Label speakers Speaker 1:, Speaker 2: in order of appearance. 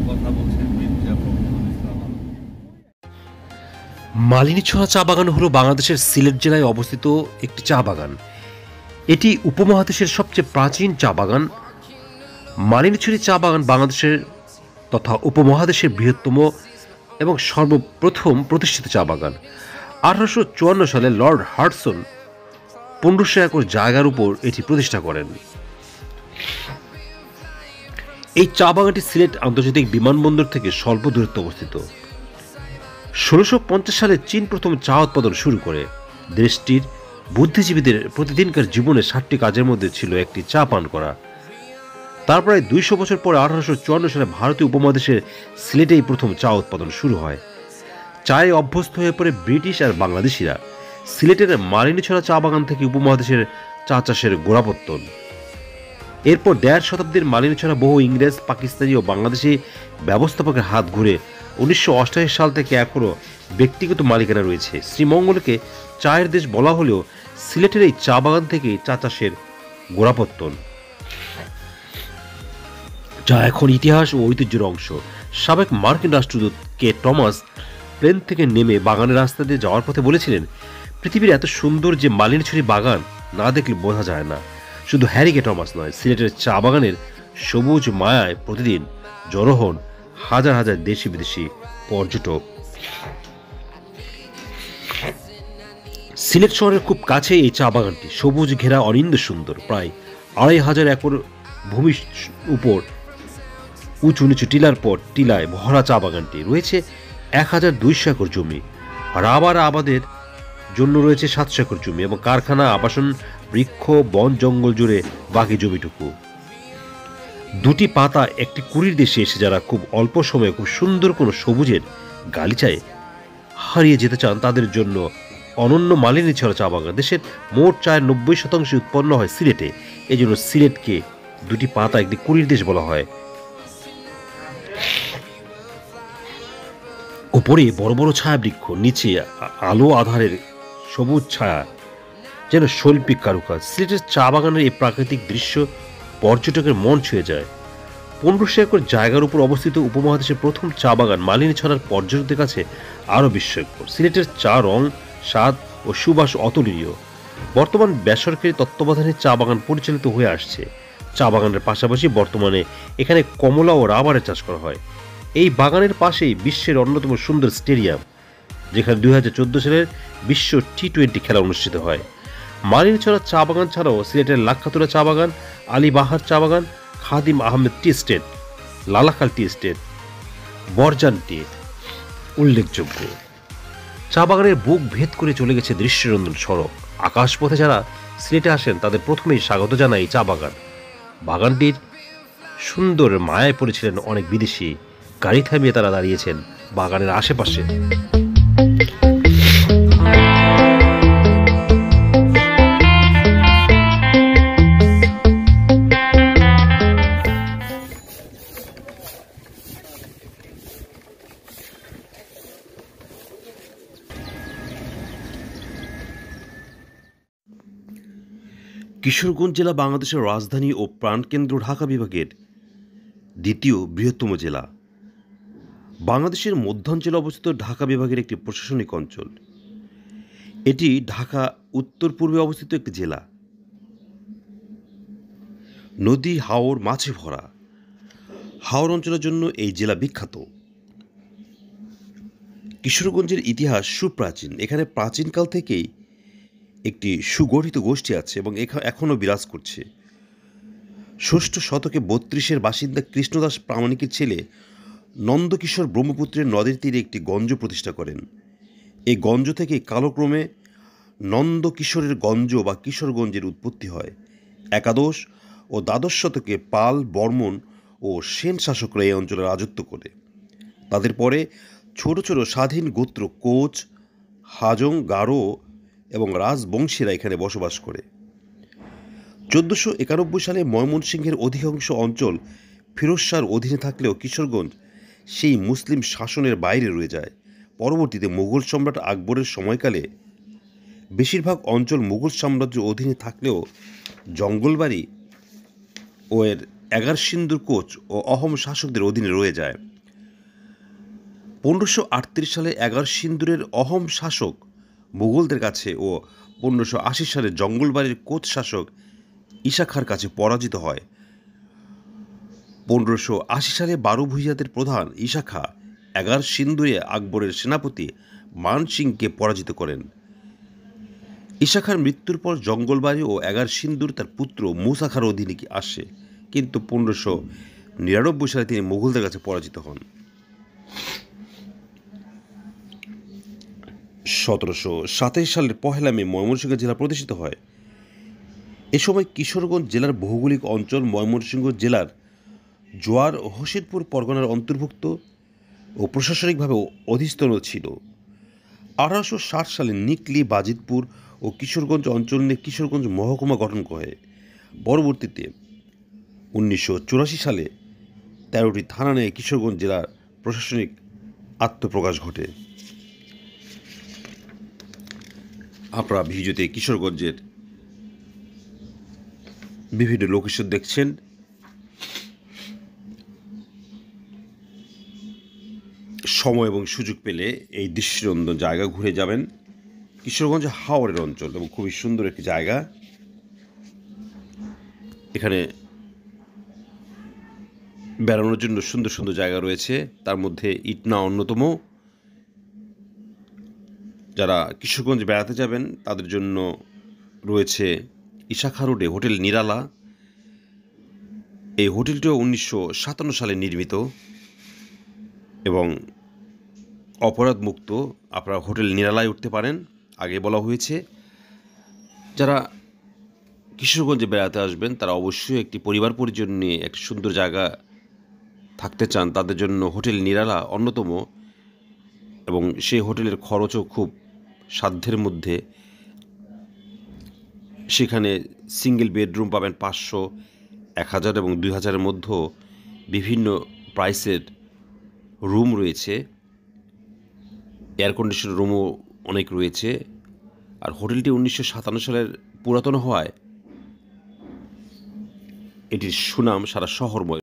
Speaker 1: কথা বলছেন মির্জা ফখরুল ইসলাম আলম।
Speaker 2: মালিনীছড়া চা বাগান হলো বাংলাদেশের সিলেট জেলায় অবস্থিত একটি চা বাগান। এটি উপমহাদেশের সবচেয়ে প্রাচীন চা বাগান। মালিনীছড়ি চা বাগান বাংলাদেশের তথা উপমহাদেশের বৃহত্তম এবং সর্বপ্রথম প্রতিষ্ঠিত চা বাগান। 1854 সালে লর্ড হার্টসন 1500 একর জায়গার উপর এটি প্রতিষ্ঠা করেন। এই চা বাগানটি সিলেট আন্তর্জাতিক বিমানবন্দর থেকে স্বল্প দূরত্বে অবস্থিত। 1650 সালে চীন প্রথম চা উৎপাদন শুরু করে। দেশটির বুদ্ধিজীবীদের প্রতিদিনকার জীবনে 7টি কাজের মধ্যে ছিল একটি চা পান করা। তার প্রায় 200 বছর পরে 1854 সালে ভারতীয় উপমহাদেশের সিলেটেই প্রথম চা উৎপাদন শুরু হয়। চায়ে অভ্যস্ত হয়ে পড়ে ব্রিটিশ আর বাংলাদেশিরা। সিলেটের মালিনীছড়া চা বাগান থেকে উপমহাদেশের চা চাষের গোড়াপত্তন। এরপর 1.5 শতাব্দীর মালিনীছড়া বহু ইংরেজ, পাকিস্তানি ও বাংলাদেশি ব্যবস্থাপকের হাত ঘুরে 1988 সাল থেকে এখনও ব্যক্তিগত মালিকানা রয়েছে। শ্রীমঙ্গলকে চায়ের দেশ বলা হলেও সিলেটের এই চা বাগান থেকেই চা চাষের গোড়াপত্তন, যা এখন ইতিহাস ও ঐতিহ্যের অংশ। সাবেক মার্কিন রাষ্ট্রদূত কে টমাস প্লেন থেকে নেমে বাগানের রাস্তা দিয়ে যাওয়ার পথে বলেছিলেন, পৃথিবীর এত সুন্দর যে মালিনীছড়ি বাগান না দেখলে বোঝা যায় না। শুধু হ্যারি কে টমাস নয়, সিলেটের চা বাগানের সবুজ মায়ায় প্রতিদিন জড়ো হন হাজার হাজার দেশি বিদেশি পর্যটক। সিলেট শহরের খুব কাছে এই চা বাগানটি। সবুজ ঘেরা অনিন্দ সুন্দর, প্রায় 2500 একর ভূমির উপর উঁচু নিচু টিলার পর টিলায় ভরা চা বাগানটি। রয়েছে 1200 একর জমি, রাবার আবাদের জন্য রয়েছে 700 একর জমি এবং কারখানা, আবাসন, বৃক্ষ, বন জঙ্গল জুড়ে বাকি জমিটুকু। দুটি পাতা একটি কুড়ির দেশে এসে যারা খুব অল্প সময়ে খুব সুন্দর কোনো সবুজের গালিচায় হারিয়ে যেতে চান, তাদের জন্য অনন্য মালিনীছড়া চা বাগান। দেশের মোট চায়ের 90% উৎপন্ন হয় সিলেটে। এই জন্য সিলেটকে দুটি পাতা একটি কুড়ির দেশ বলা হয়। উপরে বড় বড় ছায়া বৃক্ষ, নিচে আলো আধারের সবুজ ছায়া, যেন শৈল্পিক কারুকাজ। সিলেটের চা বাগানের এই প্রাকৃতিক দৃশ্য পর্যটকের মন ছুঁয়ে যায়। 1500 একর জায়গার উপর অবস্থিত উপমহাদেশের প্রথম চা বাগান মালিনীছড়ার পর্যটকদের কাছে আরও বিস্ময়কর। সিলেটের চা রং, স্বাদ ও সুবাস অতুলনীয়। বর্তমান বেসরকারি তত্ত্বাবধানে চা বাগান পরিচালিত হয়ে আসছে। চা বাগানের পাশাপাশি বর্তমানে এখানে কমলা ও রাবারের চাষ করা হয়। এই বাগানের পাশেই বিশ্বের অন্যতম সুন্দর স্টেডিয়াম, যেখানে 2014 সালের বিশ্ব টি-20 খেলা অনুষ্ঠিত হয়। মালিনীছড়া চা বাগান ছাড়াও সিলেটের লাক্ষাতুরা চা বাগান, আলীবাহার চা বাগান, Khadim Ahmed tea estate, Lalakhal tea estate, Borjan tea উল্লেখযোগ্য। চা বাগানের বুক ভেদ করে চলে গেছে দৃশ্যরঞ্জন সড়ক। আকাশপথে যারা সিলেটে আসেন তাদের প্রথমেই স্বাগত জানায় এই চা বাগান। বাগানটির সুন্দর মায়ায় পড়েছিলেন অনেক বিদেশি। গাড়ি থামিয়ে তারা দাঁড়িয়েছেন বাগানের আশেপাশে। কিশোরগঞ্জ জেলা বাংলাদেশের রাজধানী ও প্রাণকেন্দ্র ঢাকা বিভাগের দ্বিতীয় বৃহত্তম জেলা। বাংলাদেশের মধ্যাঞ্চলে অবস্থিত ঢাকা বিভাগের একটি প্রশাসনিক অঞ্চল। এটি ঢাকা উত্তর পূর্বে অবস্থিত একটি জেলা। নদী, হাওর, মাছে ভরা। হাওর অঞ্চলের জন্য এই জেলা বিখ্যাত। কিশোরগঞ্জের ইতিহাস সুপ্রাচীন। এখানে প্রাচীনকাল থেকেই একটি সুগঠিত গোষ্ঠী আছে এবং এখনও বিরাজ করছে। 6ষ্ঠ শতকে 32-এর বাসিন্দা কৃষ্ণদাস প্রামাণিকের ছেলে নন্দকিশোর ব্রহ্মপুত্রের নদের তীরে একটি গঞ্জ প্রতিষ্ঠা করেন। এই গঞ্জ থেকে কালক্রমে নন্দকিশোরের গঞ্জ বা কিশোরগঞ্জের উৎপত্তি হয়। একাদশ ও দ্বাদশ শতকে পাল, বর্মন ও সেন শাসকরা এই অঞ্চলে রাজত্ব করে। তাদের পরে ছোট ছোট স্বাধীন গোত্র কোচ, হাজং, গারো এবং রাজবংশীরা এখানে বসবাস করে। 1491 সালে ময়মনসিংহের অধিকাংশ অঞ্চল ফিরোজ শাহর অধীনে থাকলেও কিশোরগঞ্জ সেই মুসলিম শাসনের বাইরে রয়ে যায়। পরবর্তীতে মুঘল সম্রাট আকবরের সময়কালে বেশিরভাগ অঞ্চল মুঘল সাম্রাজ্যের অধীনে থাকলেও জঙ্গলবাড়ি ও এর এগারসিন্দুর কোচ ও অহোম শাসকদের অধীনে রয়ে যায়। 1538 সালে এগার সিন্দুরের অহোম শাসক মুঘলদের কাছে ও 1580 সালে জঙ্গলবাড়ির কোচ শাসক ঈশা খাঁর কাছে পরাজিত হয়। 1580 সালে বারো ভূঁইয়াদের প্রধান ঈশা খাঁ এগার সিন্দুরে আকবরের সেনাপতি মান সিংকে পরাজিত করেন। ঈশা খাঁর মৃত্যুর পর জঙ্গলবাড়ি ও এগার সিন্দুর তার পুত্র মুসা খাঁর অধীনে আসে, কিন্তু 1599 সালে তিনি মুঘলদের কাছে পরাজিত হন। 1727 সালের 1 মে ময়মনসিংহ জেলা প্রতিষ্ঠিত হয়। এ সময় কিশোরগঞ্জ জেলার ভৌগোলিক অঞ্চল ময়মনসিংহ জেলার জোয়ার ও হোসেনপুর পরগনার অন্তর্ভুক্ত ও প্রশাসনিকভাবে অধিস্থিত ছিল। 1860 সালে নিকলি, বাজিতপুর ও কিশোরগঞ্জ অঞ্চল নিয়ে কিশোরগঞ্জ মহকুমা গঠন করে। পরবর্তীতে 1984 সালে 13টি থানা নিয়ে কিশোরগঞ্জ জেলার প্রশাসনিক আত্মপ্রকাশ ঘটে। আপনারা ভিডিওতে কিশোরগঞ্জের বিভিন্ন লোকেশন দেখছেন। সময় এবং সুযোগ পেলে এই দৃশ্যনন্দন জায়গা ঘুরে যাবেন। কিশোরগঞ্জ হাওরের অঞ্চল এবং খুবই সুন্দর একটি জায়গা। এখানে বেড়ানোর জন্য সুন্দর সুন্দর জায়গা রয়েছে, তার মধ্যে ইটনা অন্যতম। যারা কিশোরগঞ্জ বেড়াতে যাবেন তাদের জন্য রয়েছে ঈশা খাঁ রোডে হোটেল নিরালা। এই হোটেলটিও 1957 সালে নির্মিত এবং অপরাধ মুক্ত। আপনারা হোটেল নিরালায় উঠতে পারেন, আগে বলা হয়েছে। যারা কিশোরগঞ্জে বেড়াতে আসবেন তারা অবশ্যই একটি পরিবার পরিজন নিয়ে একটি সুন্দর জায়গা থাকতে চান, তাদের জন্য হোটেল নিরালা অন্যতম। এবং সেই হোটেলের খরচও খুব সাধ্যের মধ্যে। সেখানে সিঙ্গেল বেডরুম পাবেন 500, 1000 এবং 2000-এর মধ্যেও বিভিন্ন প্রাইসের রুম রয়েছে। এয়ার কন্ডিশন রুমও অনেক রয়েছে। আর হোটেলটি 1957 সালের পুরাতন হওয়ায় এটির সুনাম সারা শহরময়।